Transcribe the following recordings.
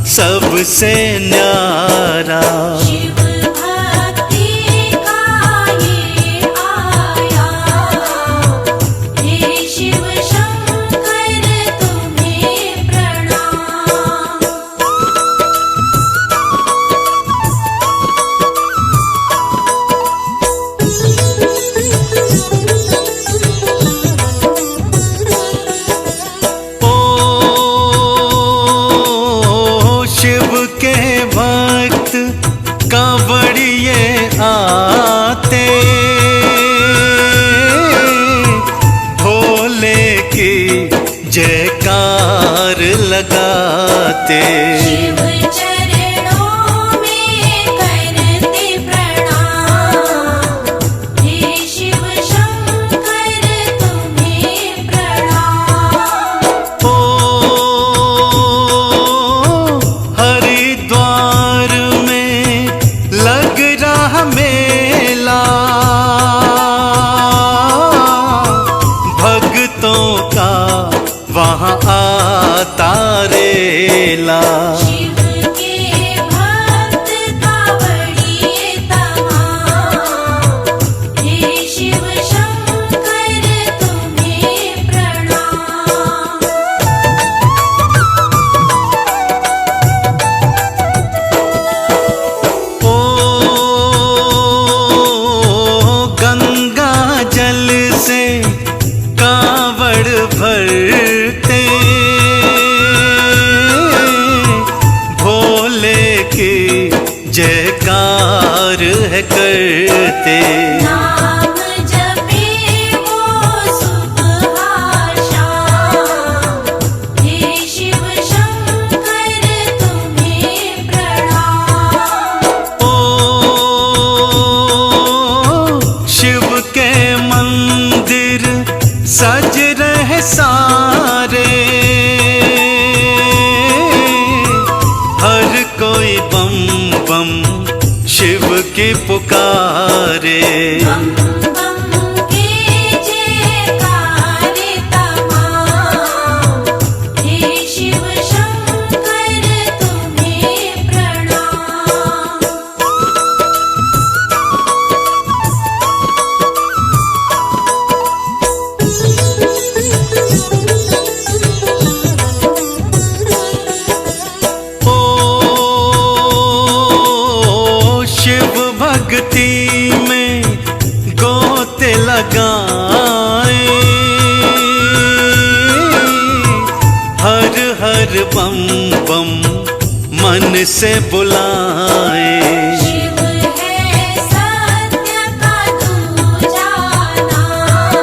सबसे न्यारा। शिव भक्ति का ये आया, हे शिव शंकर तुम्हें प्रणाम। शिव के भक्त कांवड़िए आते, भोले की जयकार लगाते। शिव चरणों में करते प्रणाम, हे शिव शंकर तुम्हें प्रणाम। हरिद्वार में लग रहा मेला, भक्तों का वहाँ आता रेला। शिव के भक्त कांवड़िए तमाम, हे शिव शंकर तुम्हें प्रणाम। गंगा जल से कांवड़ भरते, भोले की जयकार है करते। नाम जपे वो सुबह शाम, हे शिव शंकर तुम्हें प्रणाम। शिव के मंदिर सज रहे सारे, हर कोई बम बम शिव की पुकारे। बम बम के जयकारे तमाम, हे शिव शंकर तुम्हें प्रणाम। शिव भक्ति में गोते लगाए, हर हर बम बम मन से बुलाए। शिव है सत्य का दूजा नाम,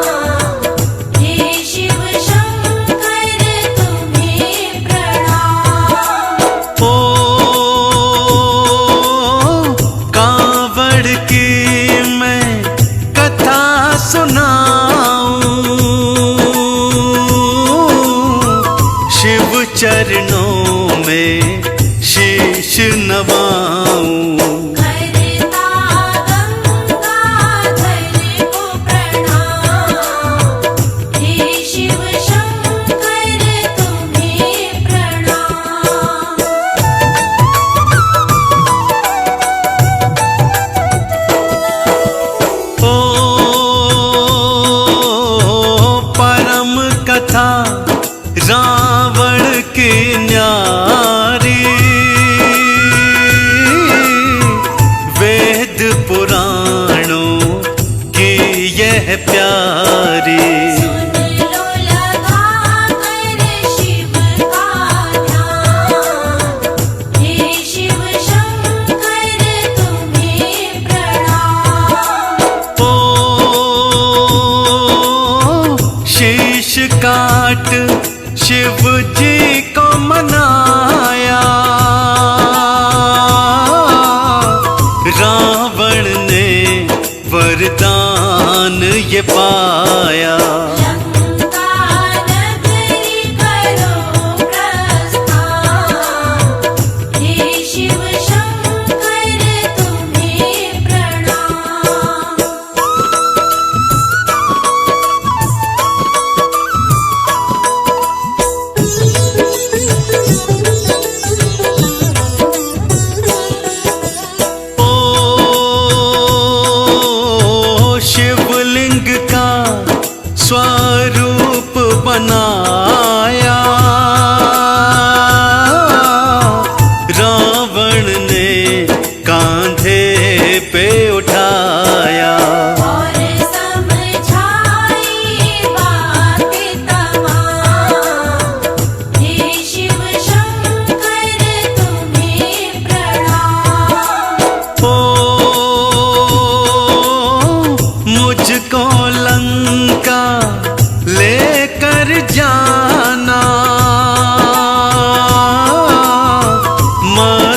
हे शिव शंकर तुम्हें प्रणाम। कांवड़ की मैं कथा सुनाऊं, शिव चरणों में शीश नवाऊं। करता गंगाधर को प्रणाम, हे शिव शंकर तुम्हें प्रणाम। परम कथा रावण की न्यारी,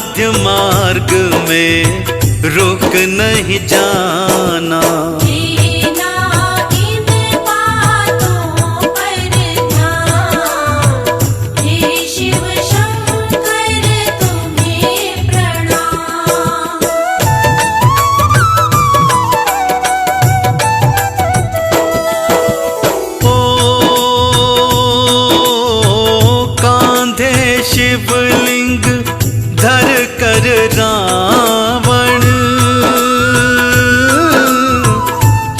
मध्य मार्ग में रुक नहीं जाना। देना इन बातों पर ध्यान, हे शिव शंकर तुम्हें प्रणाम। कांधे शिवलिंग धर कर रावण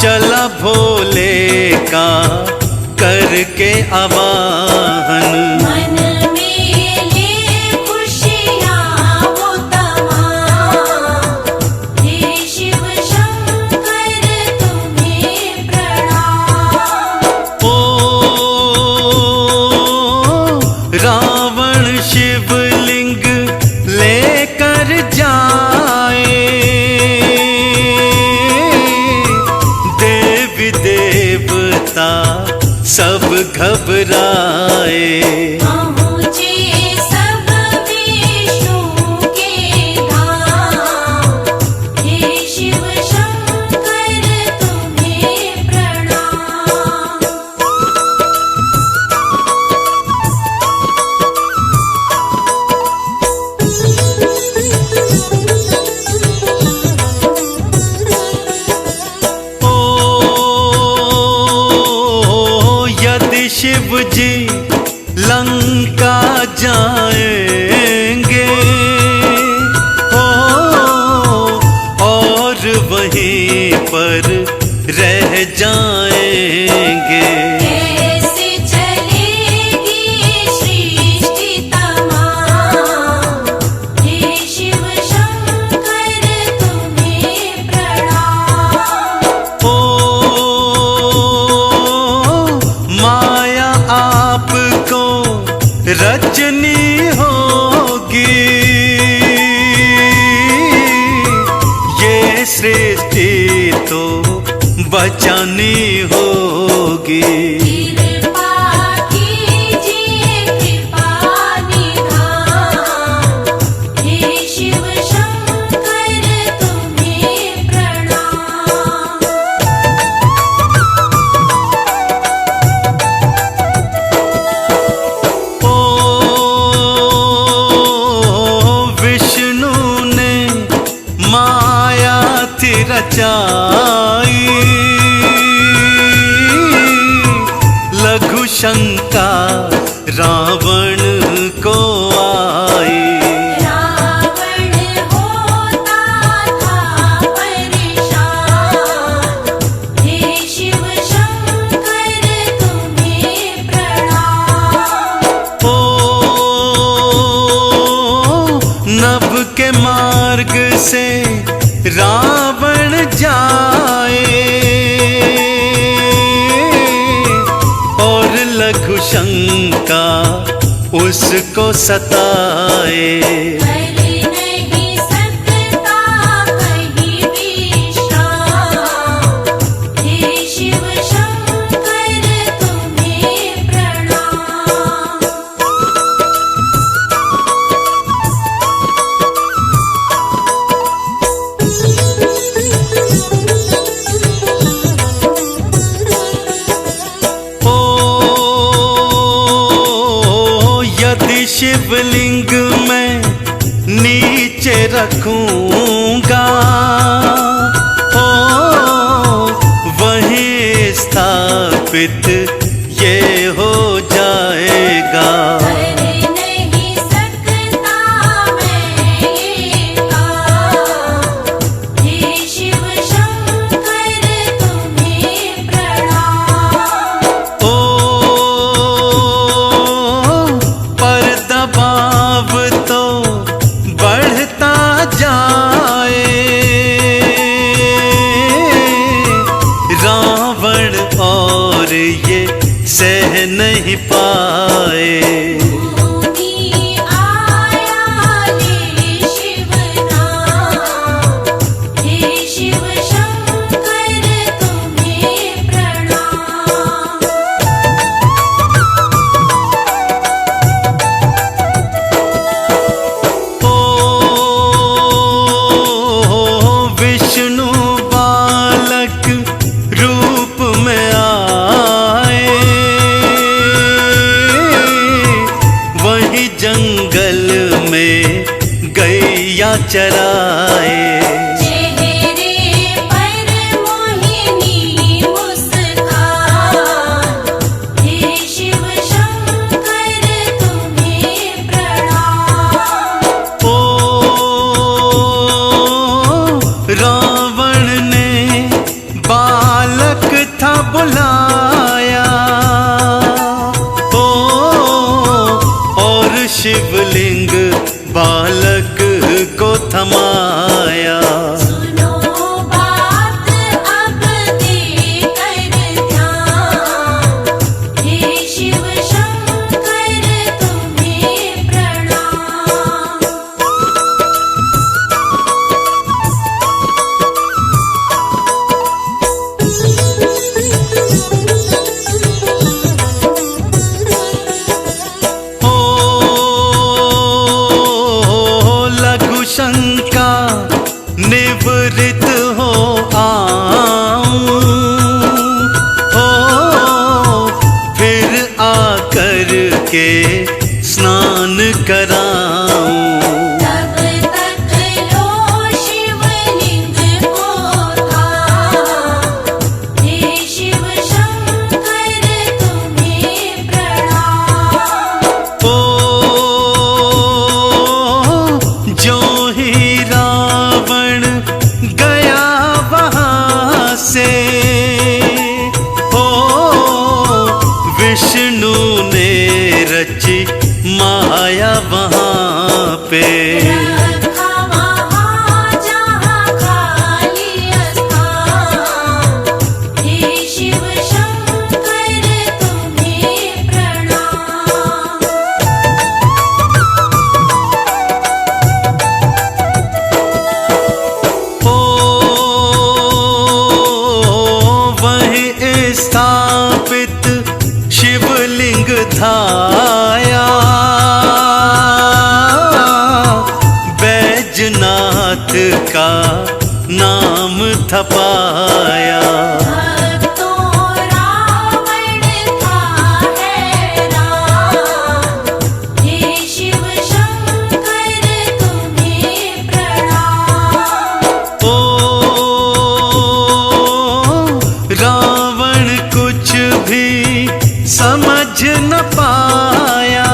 चला भोले का करके आवाहन। मन में ले खुशियाँ वो तमाम, हे शिव शंकर तुम्हें प्रणाम। रावण शिवलिंग लेकर जाए, देवी देवता सब घबराए। पहुँचे सब विष्णु के धाम, हे शिव शंकर तुम्हें प्रणाम। यदि शिव जी लंका जाएंगे और वहीं पर रह जाएंगे। कैसे चलेगी सृष्टि तमाम, हे शिव शंकर तुम्हें प्रणाम। माया आपको रचनी होगी, ये सृष्टि तो बचानी होगी। कृपा कीजिए कृपा निधान, हे शिव शंकर तुम्हें प्रणाम। विष्णु ने माया थी रचाई, लघु शंका रावण को आई। रावण होता था परेशान, हे शिव शंकर तुम्हें प्रणाम। नभ के मार्ग से रावण जाए और लघु शंका उसको सताए। कर नहीं सकता कहीं विश्राम, हे शिव शंकर तुम्हें प्रणाम। यदि शिवलिंग में नीचे रखूंगा, वहीं स्थापित ये हो जाएगा। कर नहीं सकता मैं ये काम, हे शिव शंकर तुम्हें प्रणाम। पर दबाव तो बढ़ता जाए, रावण और ये चराए। चेहरे पर मोहिनी मुस्कान, हे शिव शंकर तुम्हें प्रणाम। ओ रावण ने बालक था बुलाया, ओ और शिवलिंग बालक को थमाया। सुनो बात अब देकर ध्यान, हे शिव शंकर तुम्हें प्रणाम। ओ लघु शंका निवृत्त हो आऊं, हो फिर आकर के स्नान कराऊं। तब तक लो शिवलिंग को थाम, हे शिव शंकर तुम्हें प्रणाम। ओ जो ही रावण गया वहां से, ओ विष्णु ने रची माया वहां पे। रखा वहाँ जहाँ खाली स्थान, हे शिव शंकर तुम्हें प्रणाम। ओ वहीं स्थापित शिवलिंग धाया, बैजनाथ का नाम थपाया। भक्तों रावण था हैरान, हे शिव शंकर तुम्हें प्रणाम। ओ रावण कुछ भी समझ न पाया,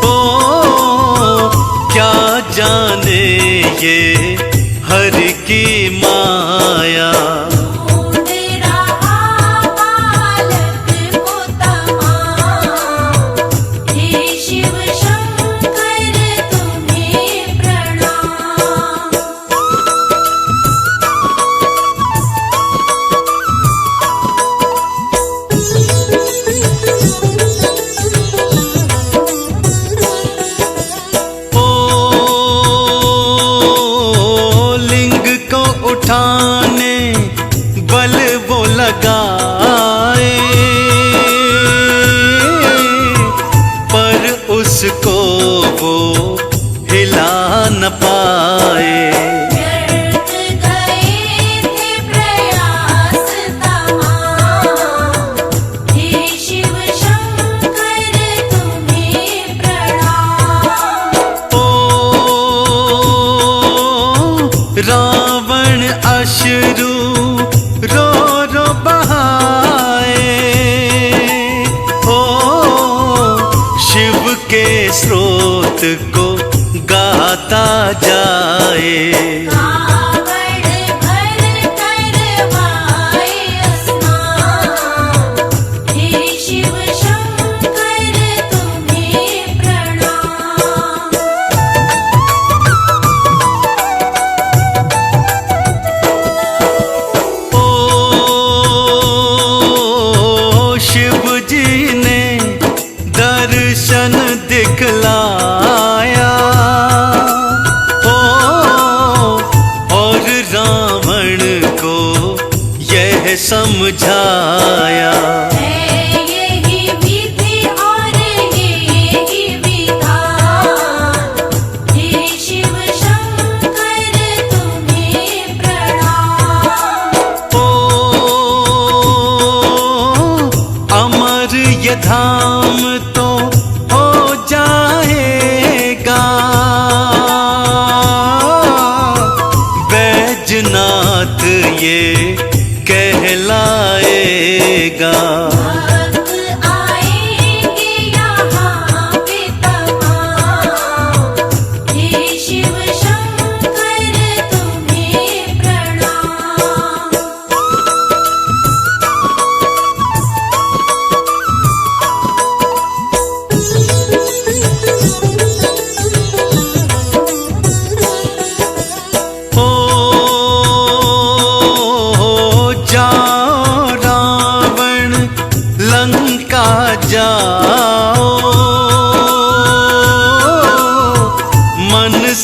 ओ क्या जाने ये हरि की माया। ढूंढ रहा बालक को तमाम, हे शिव शंकर तुम्हें प्रणाम। ओ लिंग को उठाने बल वो लगाए, पर उसको वो हिला न पाए। व्यर्थ गए थे प्रयास तमाम, हे शिव शंकर तुम्हें प्रणाम। ओ रावण अश्रु रो रो बहाए, ओ शिव के स्रोत को गाता जाए। कावड़ भर करवाए स्नान, हे शिव शंकर तुम्हें प्रणाम। ओ शिव जी ने दर्शन दिखलाया, ओ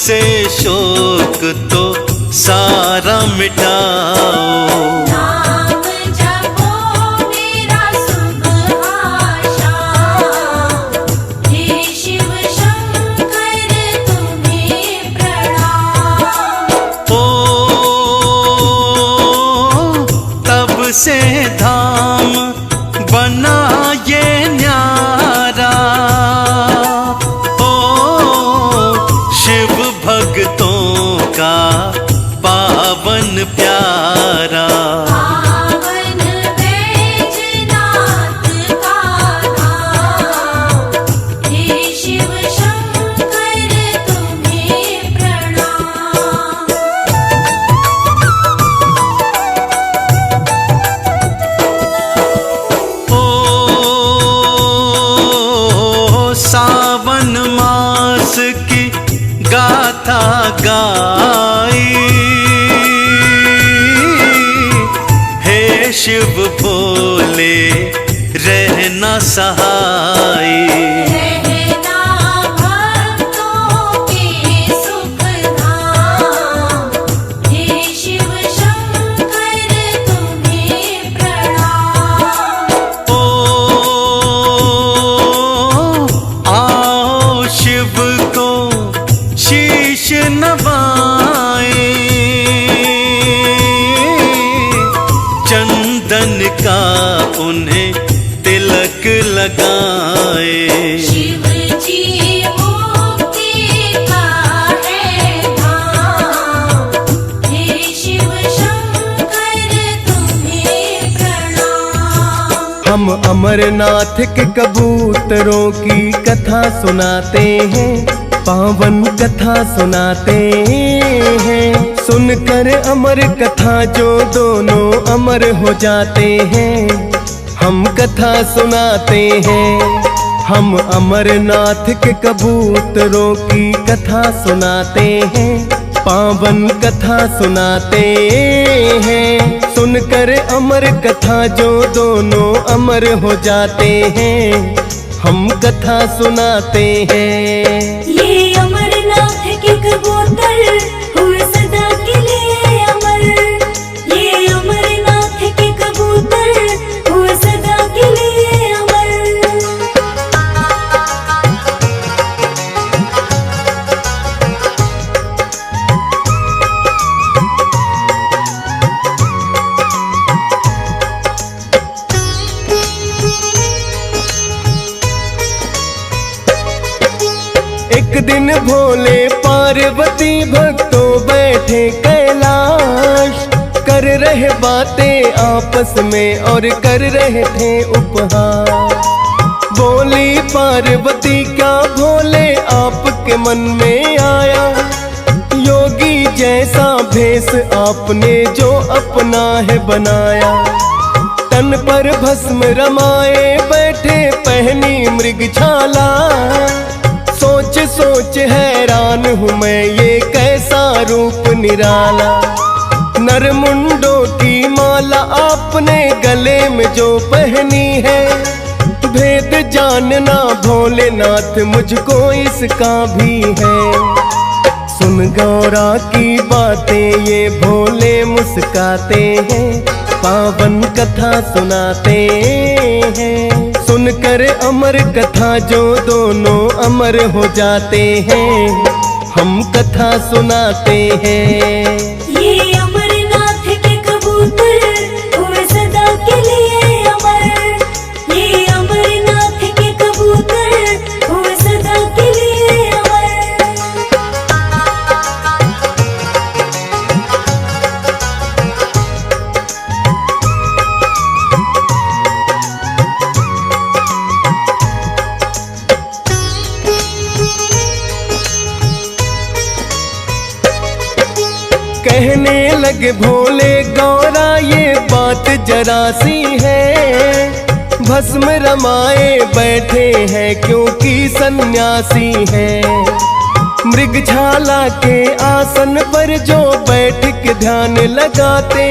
से शोक तो सारा मिटाओ। नाम जपो मेरा सुबह शाम, हे शिव शंकर तुम्हें प्रणाम। ओ तब से धाम बना ये न्यारा, शिव भक्तों का पावन प्यारा। पावन बैजनाथ का धाम, हे शिव शंकर तुम्हें प्रणाम। ओ सावन मास की गाथा गाई, हे शिव भोले रहना सहाय। रहना भक्तों के सुख धाम, हे शिव शंकर तुम्हें प्रणाम। ओ आओ शिव को शीश नवाए, चंदन का उन्हें तिलक लगाए। शिव जी मुक्ति का है धाम, हे शिव शंकर तुम्हें प्रणाम। हम अमरनाथ के कबूतरों की कथा सुनाते हैं, पावन कथा सुनाते हैं। सुनकर अमर कथा जो दोनों अमर हो जाते हैं, हम कथा सुनाते हैं। हम अमरनाथ के कबूतरों की कथा सुनाते हैं, पावन कथा सुनाते हैं। सुनकर अमर कथा जो दोनों अमर हो जाते हैं, हम कथा सुनाते हैं। ये अमरनाथ के कबूतर हुए सदा के लिए अमर, ये अमरनाथ के कबूतर हुए सदा के लिए अमर। एक दिन भोले पार्वती भक्तों बैठे कैलाश, कर रहे बातें आपस में और कर रहे थे उपहास। बोली पार्वती क्या भोले आपके मन में आया, योगी जैसा भेष आपने जो अपना है बनाया। तन पर भस्म रमाए बैठे पहनी मृग छाला, सोच सोच हैरान हूँ मैं ये कैसा रूप निराला। नरमुंडों की माला आपने गले में जो पहनी है, भेद जानना भोलेनाथ मुझको इसका भी है। सुन गौरा की बातें ये भोले मुस्काते हैं, पावन कथा सुनाते हैं। सुनकर अमर कथा जो दोनों अमर हो जाते हैं, हम कथा सुनाते हैं। ये अमरनाथ के कबूतर हुए सदा के लिए अमर, ये अमरनाथ के कबूतर हुए सदा के लिए अमर। कहने लगे भोले गौरा ये बात जरा सी है, भस्म रमाए बैठे हैं क्योंकि सन्यासी हैं। मृगछाला के आसन पर जो बैठ के ध्यान लगाते,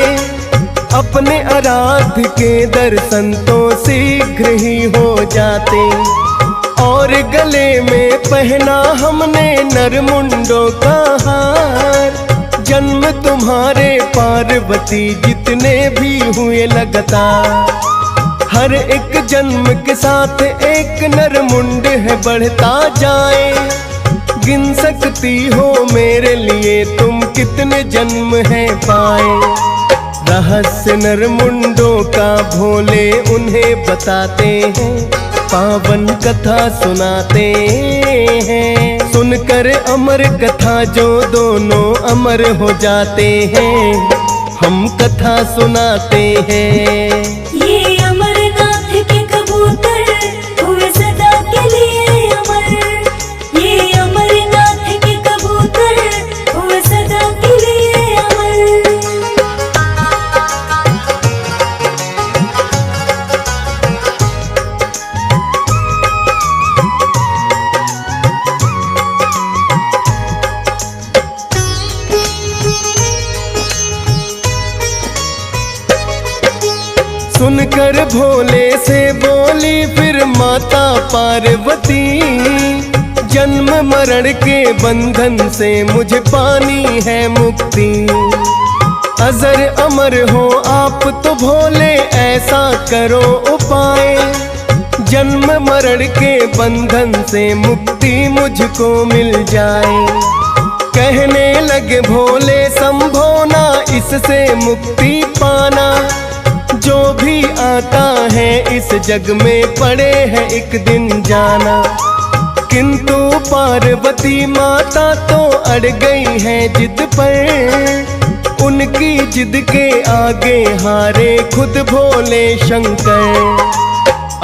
अपने आराध्य के दर्शन तो शीघ्र ही हो जाते। और गले में पहना हमने नरमुंडों का हार। जन्म तुम्हारे पार्वती जितने भी हुए लगातार, हर एक जन्म के साथ एक नरमुंड है बढ़ता जाए। गिन सकती हो मेरे लिए तुम कितने जन्म हैं पाए। रहस्य नरमुंडों का भोले उन्हें बताते हैं, पावन कथा सुनाते हैं। सुनकर अमर कथा जो दोनों अमर हो जाते हैं, हम कथा सुनाते हैं। ये अमरनाथ के कबूतर हुए सदा के लिए अमर। ये अमरनाथ के कबूतर हुए सदा के लिए अमर। सुनकर भोले से बोली फिर माता पार्वती, जन्म मरण के बंधन से मुझे पानी है मुक्ति। अजर अमर हो आप तो भोले ऐसा करो उपाय, जन्म मरण के बंधन से मुक्ति मुझको मिल जाए। कहने लगे भोले संभो ना इससे मुक्ति पाना, जो भी आता है इस जग में पड़े है एक दिन जाना। किंतु पार्वती माता तो अड़ गई है जिद पर, उनकी जिद के आगे हारे खुद भोले शंकर।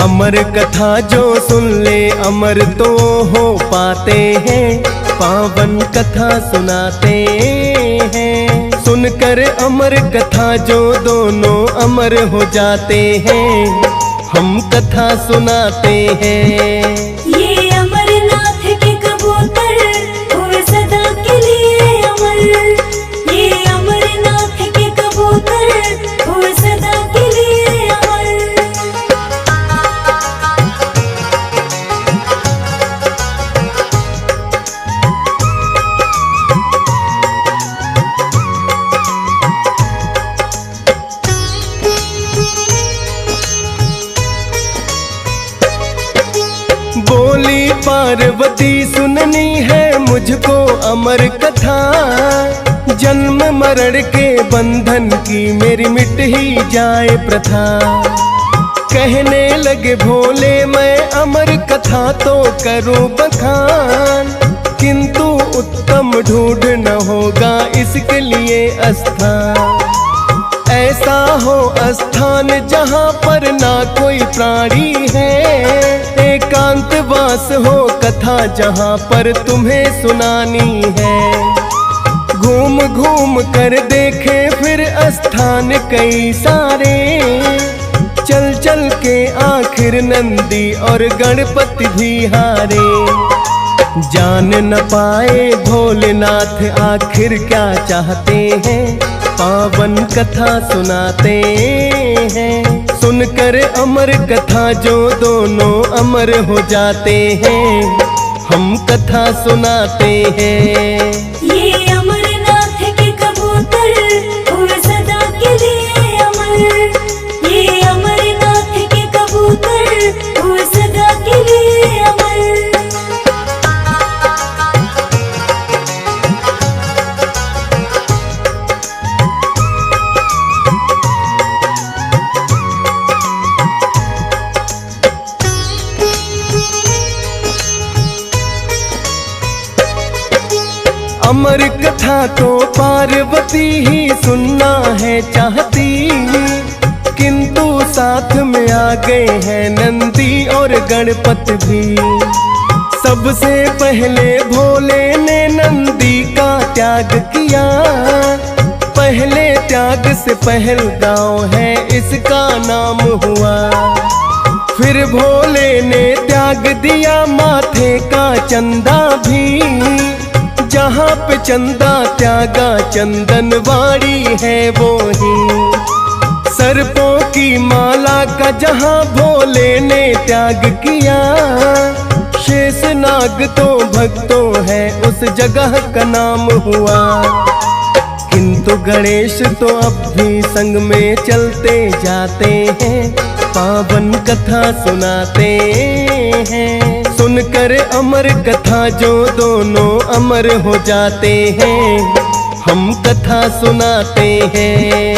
अमर कथा जो सुन ले अमर तो हो पाते हैं, पावन कथा सुनाते हैं। सुनकर अमर कथा जो दोनों अमर हो जाते हैं, हम कथा सुनाते हैं। ये अमरनाथ के कबूतर हुए सदा के लिए अमर। ये अमरनाथ के कबूतर हुए सदा के लिए अमर। बोली पार्वती सुननी है मुझको अमर कथा, जन्म मरण के बंधन की मेरी मिट ही जाए प्रथा। कहने लगे भोले मैं अमर कथा तो करूं बखान, किंतु उत्तम ढूंढ न होगा इसके लिए स्थान। ऐसा हो स्थान जहाँ पर ना कोई प्राणी है, एकांत वास हो कथा जहाँ पर तुम्हें सुनानी है। घूम घूम कर देखे फिर स्थान कई सारे, चल चल के आखिर नंदी और गणपति भी हारे। जान न पाए भोलेनाथ आखिर क्या चाहते हैं, पावन कथा सुनाते हैं। सुनकर अमर कथा जो दोनों अमर हो जाते हैं, हम कथा सुनाते हैं। ये अमरनाथ के कबूतर हुए सदा के लिए अमर। ये अमरनाथ के कबूतर हुए सदा के लिए अमर। अमर कथा तो पार्वती ही सुनना है चाहती, किंतु साथ में आ गए हैं नंदी और गणपति भी। सबसे पहले भोले ने नंदी का त्याग किया, पहले त्याग से पहलगांव है इसका नाम हुआ। फिर भोले ने त्याग दिया माथे का चंदा भी, जहाँ पे चंदा त्यागा चंदनवाड़ी है वो ही। सर्पों की माला का जहाँ भोले ने त्याग किया, शेष नाग तो भक्तों है उस जगह का नाम हुआ, किंतु गणेश तो अब भी संग में चलते जाते हैं, पावन कथा सुनाते हैं। सुनकर अमर कथा जो दोनों अमर हो जाते हैं, हम कथा सुनाते हैं।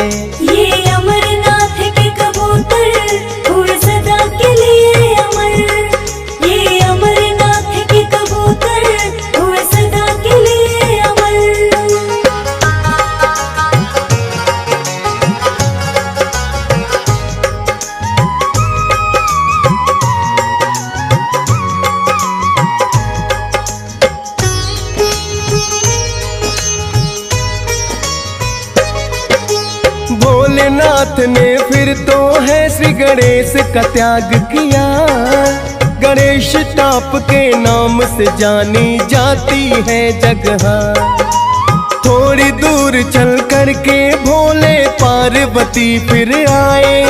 ये अमरनाथ के कबूतर हुए सदा के लिए अमर। ये अमरनाथ के कबूतर हुए सदा के लिए अमर। भोलेनाथ ने फिर तो है श्री गणेश का त्याग किया, गणेश टाप के नाम से जानी जाती है जगह। थोड़ी दूर चल करके भोले पार्वती फिर आए,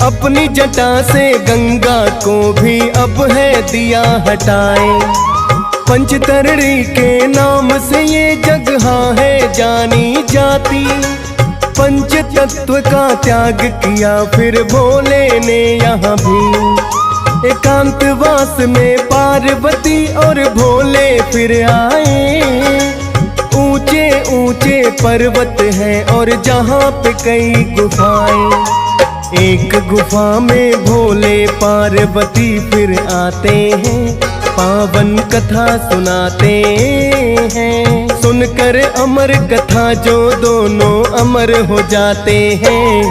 अपनी जटा से गंगा को भी अब है दिया हटाए। पंचतरणी के नाम से ये जगह है जानी जाती, पंच तत्व का त्याग किया फिर भोले ने यहाँ भी। एकांतवास में पार्वती और भोले फिर आए, ऊंचे ऊंचे पर्वत हैं और जहाँ पे कई गुफाएं। एक गुफा में भोले पार्वती फिर आते हैं, पावन कथा सुनाते हैं। सुनकर अमर कथा जो दोनों अमर हो जाते हैं,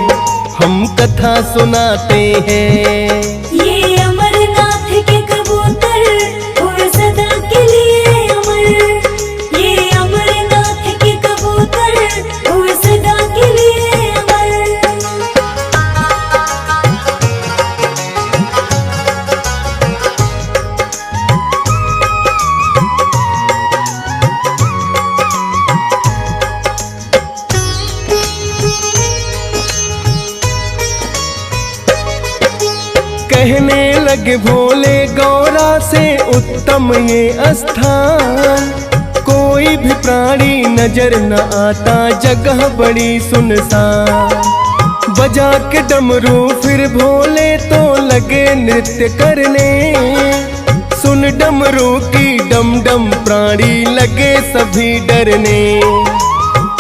हम कथा सुनाते हैं। ये अमरनाथ के कबूतर हुए सदा के लिए अमर। ये अमरनाथ के कबूतर हुए सदा के लिए अमर। कहने लगे भोले गौरा से उत्तम ये स्थान, कोई भी प्राणी नजर न आता, जगह बड़ी सुनसान। बजा के डमरू फिर भोले तो लगे नृत्य करने, सुन डमरू की डम डम प्राणी लगे सभी डरने।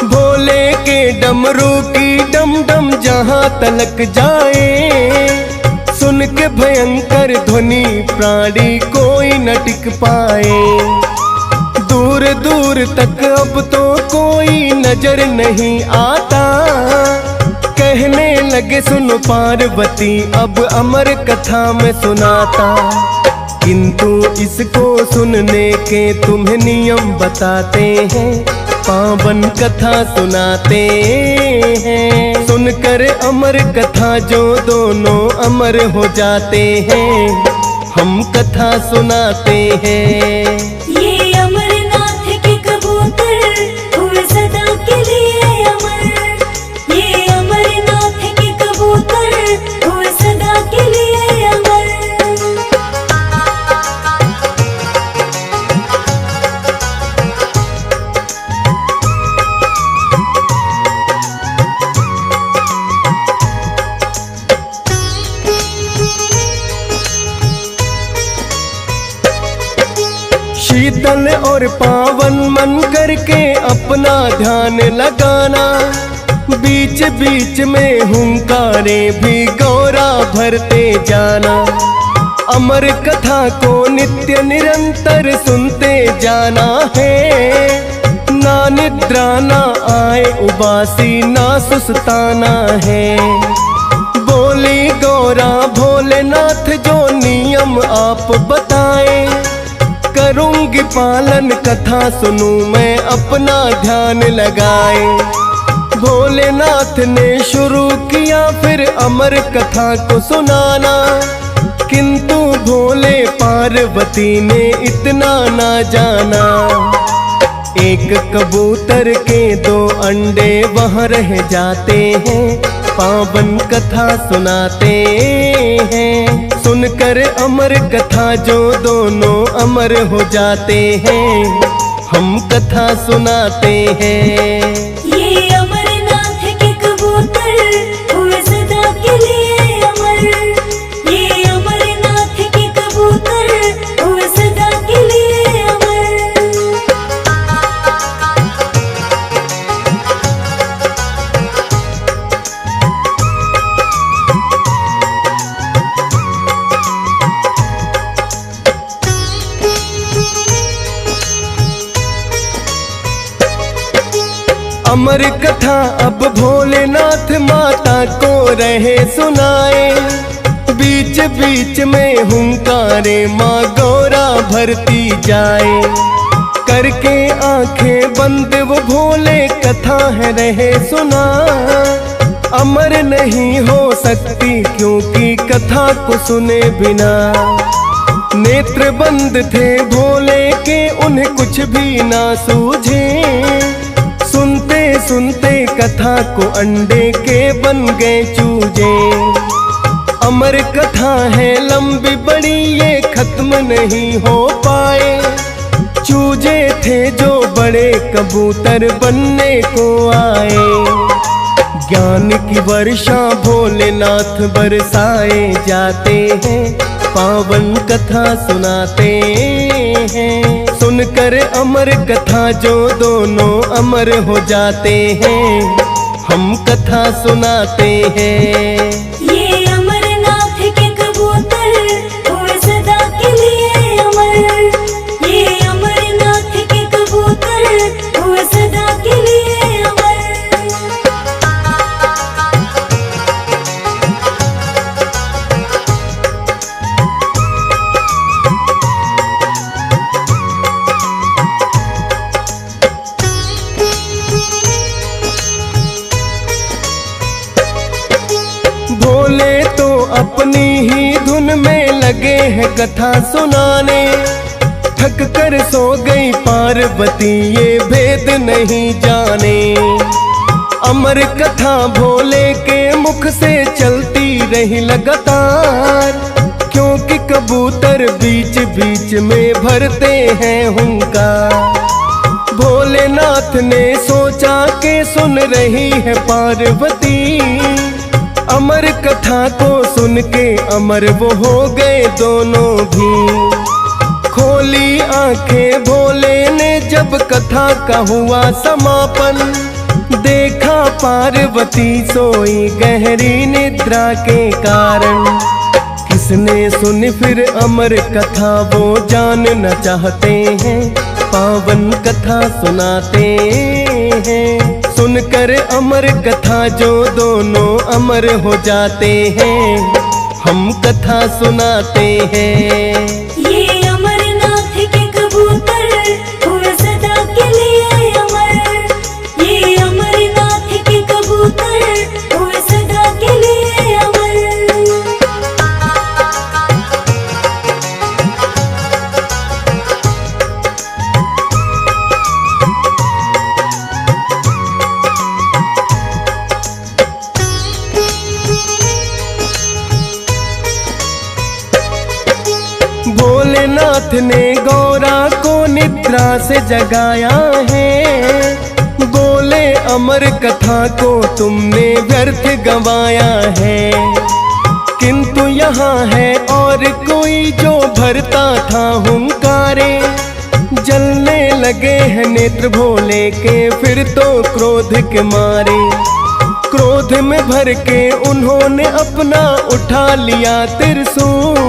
भोले के डमरू की डम डम जहाँ तलक जाए, सुन के भयंकर ध्वनि प्राणी कोई न टिक पाए। दूर दूर तक अब तो कोई नजर नहीं आता, कहने लगे सुनो पार्वती अब अमर कथा में सुनाता। किंतु इसको सुनने के तुम्हें नियम बताते हैं, पावन कथा सुनाते हैं। सुनकर अमर कथा जो दोनों अमर हो जाते हैं, हम कथा सुनाते हैं। ये अमरनाथ के कबूतर हुए सदा के लिए अमर। ये अमरनाथ के कबूतर हुए सदा के लिए अमर। शीतल और पावन मन करके अपना ध्यान लगाना, बीच बीच में हुंकारे भी गौरा भरते जाना। अमर कथा को नित्य निरंतर सुनते जाना है, ना निद्रा ना आए उबासी ना सुस्ताना है। बोली गौरा भोलेनाथ जो नियम आप बताए, करूंगी पालन कथा सुनूं मैं अपना ध्यान लगाए। भोलेनाथ ने शुरू किया फिर अमर कथा को सुनाना, किंतु भोले पार्वती ने इतना ना जाना। एक कबूतर के 2 अंडे वहाँ रह जाते हैं, पावन कथा सुनाते हैं। सुनकर अमर कथा जो दोनों अमर हो जाते हैं, हम कथा सुनाते हैं। ये अमरनाथ के कबूतर हुए सदा के लिए अमर। ये अमरनाथ के कबूतर हुए सदा के लिए अमर। अमर कथा अब भोलेनाथ माता को रहे सुनाए, बीच बीच में हुंकारे माँ गौरा भरती जाए। करके आंखें बंद वो भोले कथा है रहे सुना, अमर नहीं हो सकती क्योंकि कथा को सुने बिना। नेत्र बंद थे भोले के उन्हें कुछ भी ना सूझे, सुनते सुनते कथा को अंडे के बन गए चूजे। अमर कथा है लंबी बड़ी ये खत्म नहीं हो पाए, चूजे थे जो बड़े कबूतर बनने को आए। ज्ञान की वर्षा भोलेनाथ बरसाए जाते हैं, पावन कथा सुनाते हैं। सुनकर अमर कथा जो दोनों अमर हो जाते हैं, हम कथा सुनाते हैं। ये अमरनाथ के कबूतर हुए सदा के लिए अमर। ये अमरनाथ के कबूतर हुए सदा के लिए अमर। भोले तो अपनी ही धुन में लगे हैं कथा सुनाने, थक कर सो गई पार्वती ये भेद नहीं जाने। अमर कथा भोले के मुख से चलती रही लगातार, क्योंकि कबूतर बीच बीच में भरते हैं हुंकार। भोलेनाथ ने सोचा के सुन रही है पार्वती, अमर कथा को सुन के अमर वो हो गए दोनों भी। खोली आंखें भोले ने जब कथा का हुआ समापन, देखा पार्वती सोई गहरी निद्रा के कारण। किसने सुनी फिर अमर कथा वो जानना चाहते हैं, पावन कथा सुनाते हैं। सुनकर अमर कथा जो दोनों अमर हो जाते हैं, हम कथा सुनाते हैं। ये अमरनाथ के कबूतर हुए सदा के लिए अमर। ये अमरनाथ के कबूतर हुए सदा के लिए अमर। भोलेनाथ ने गौरा को निद्रा से जगाया है, बोले अमर कथा को तुमने व्यर्थ गंवाया है। किंतु यहाँ है और कोई जो भरता था हुंकारे, जलने लगे हैं नेत्र भोले के फिर तो क्रोध के मारे। क्रोध में भर के उन्होंने अपना उठा लिया त्रिशूल।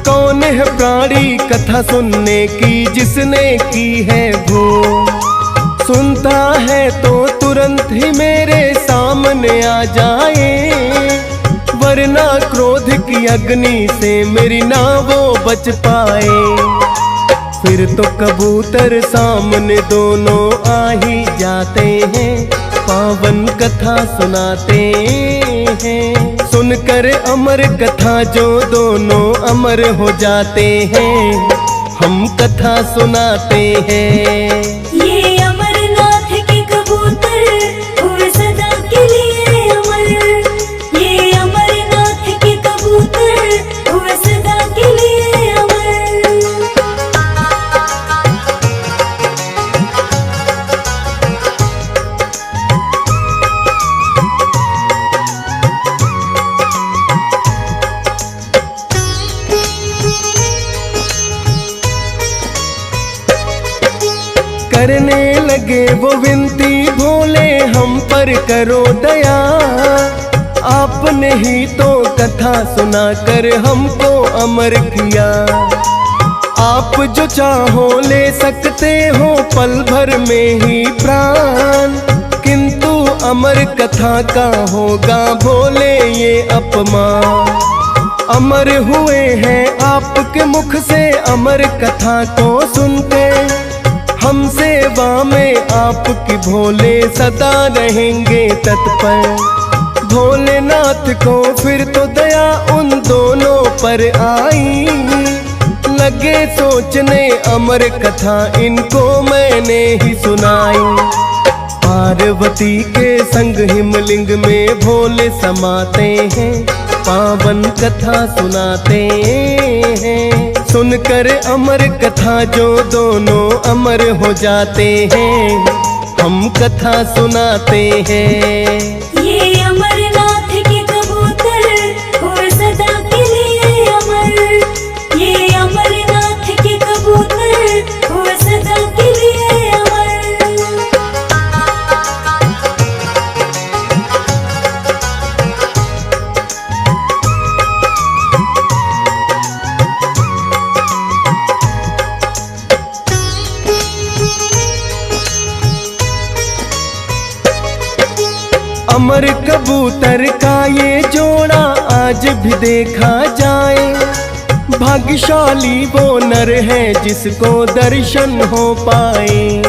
कौन है प्राणी कथा सुनने की जिसने की है भूल, सुनता है तो तुरंत ही मेरे सामने आ जाए, वरना क्रोध की अग्नि से मेरी ना वो बच पाए। फिर तो कबूतर सामने दोनों आ ही जाते हैं, पावन कथा सुनाते हैं। सुनकर अमर कथा जो दोनों अमर हो जाते हैं, हम कथा सुनाते हैं। ये अमरनाथ के कबूतर हुए सदा के लिए अमर। ये अमरनाथ के कबूतर करने लगे वो विनती, भोले हम पर करो दया। आपने ही तो कथा सुनाकर हमको अमर किया। आप जो चाहो ले सकते हो पल भर में ही प्राण, किंतु अमर कथा का होगा भोले ये अपमान। अमर हुए हैं आपके मुख से अमर कथा को सुनते, हम सेवा में आपकी भोले सदा रहेंगे तत्पर। भोलेनाथ को फिर तो दया उन दोनों पर आई, लगे सोचने अमर कथा इनको मैंने ही सुनाई। पार्वती के संग हिमलिंग में भोले समाते हैं, पावन कथा सुनाते हैं। सुनकर अमर कथा जो दोनों अमर हो जाते हैं, हम कथा सुनाते हैं। ये अमरनाथ के कबूतर हुए सदा के लिए अमर। ये अमरनाथ के कबूतर हुए सदा के लिए अमर। अमर कबूतर का ये जोड़ा आज भी देखा जाए, भाग्यशाली वो नर है जिसको दर्शन हो पाए।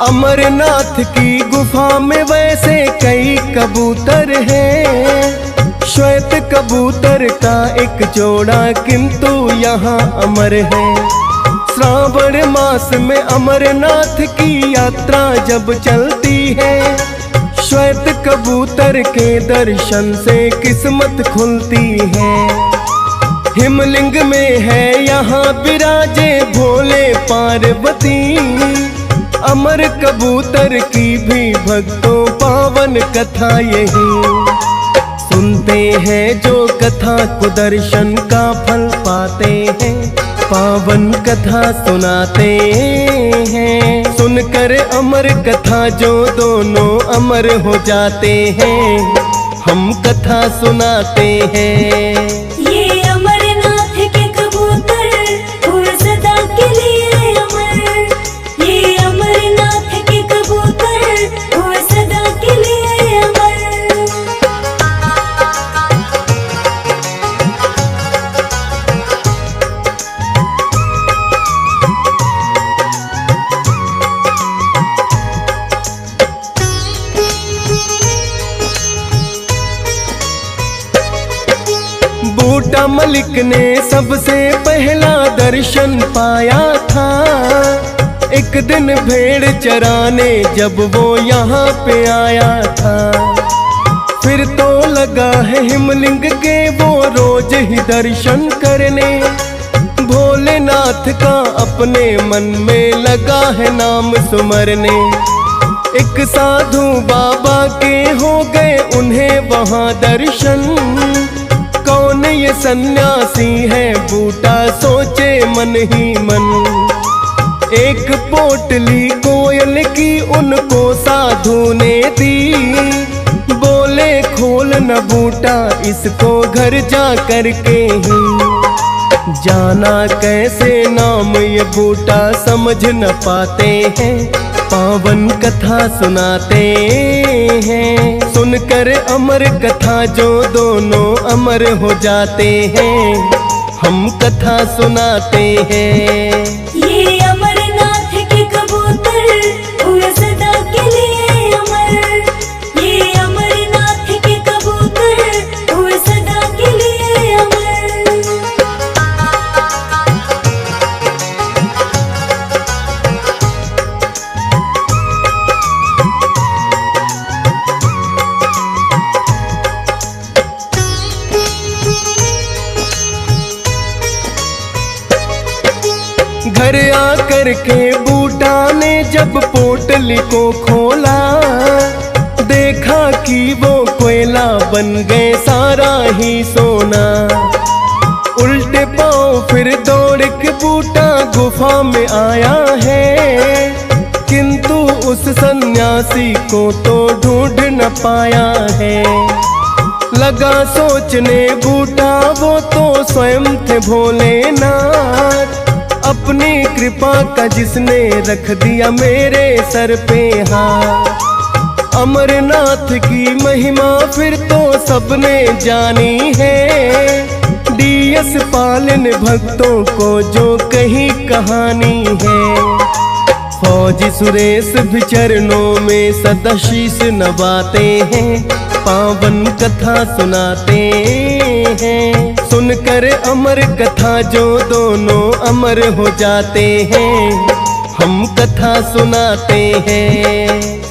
अमरनाथ की गुफा में वैसे कई कबूतर हैं, श्वेत कबूतर का एक जोड़ा किंतु यहाँ अमर है। श्रावण मास में अमरनाथ की यात्रा जब चलती है, श्वेत कबूतर के दर्शन से किस्मत खुलती है। हिमलिंग में है यहाँ विराजे भोले पार्वती, अमर कबूतर की भी भक्तों पावन कथा यही। सुनते हैं जो कथा को दर्शन का फल पाते हैं, पावन कथा सुनाते हैं। सुनकर अमर कथा जो दोनों अमर हो जाते हैं, हम कथा सुनाते हैं। ये अमरनाथ के कबूतर हुए सदा के लिए अमर। ये अमरनाथ के कबूतर हुए सदा के लिए अमर। बूटा मलिक ने सबसे पहला दर्शन पाया था, एक दिन भेड़ चराने जब वो यहाँ पे आया था। फिर तो लगा है हिमलिंग के वो रोज ही दर्शन करने, भोलेनाथ का अपने मन में लगा है नाम सुमरने। एक साधु बाबा के हो गए उन्हें वहाँ दर्शन, कौन ये सन्यासी है बूटा सोचे मन ही मन। एक पोटली कोयल की उनको साधु ने दी, बोले खोल न बूटा इसको घर जा कर के ही। जाना कैसे नाम ये बूटा समझ न पाते हैं, पावन कथा सुनाते हैं। सुनकर अमर कथा जो दोनों अमर हो जाते हैं, हम कथा सुनाते हैं। ये अमरनाथ के कबूतर हुए सदा के लिए अमर। ये अमरनाथ के कबूतर हुए सदा के लिए अमर। घर आकर के बूटा ने जब पोटली को खोला, देखा कि वो कोयला बन गए सारा ही सोना। उल्टे पांव फिर दौड़ के बूटा गुफा में आया है, उस सन्यासी को तो ढूंढ न पाया है। लगा सोचने बूटा वो तो स्वयं थे भोलेनाथ। अपनी कृपा का जिसने रख दिया मेरे सर पे हाथ। अमरनाथ की महिमा फिर तो सबने जानी है। डीएस पालन भक्तों को जो कही कहानी है। फौजी सुरेश भी चरणों में सदा शीश नवाते हैं। पावन कथा सुनाते हैं। सुनकर अमर कथा जो दोनों अमर हो जाते हैं। हम कथा सुनाते हैं।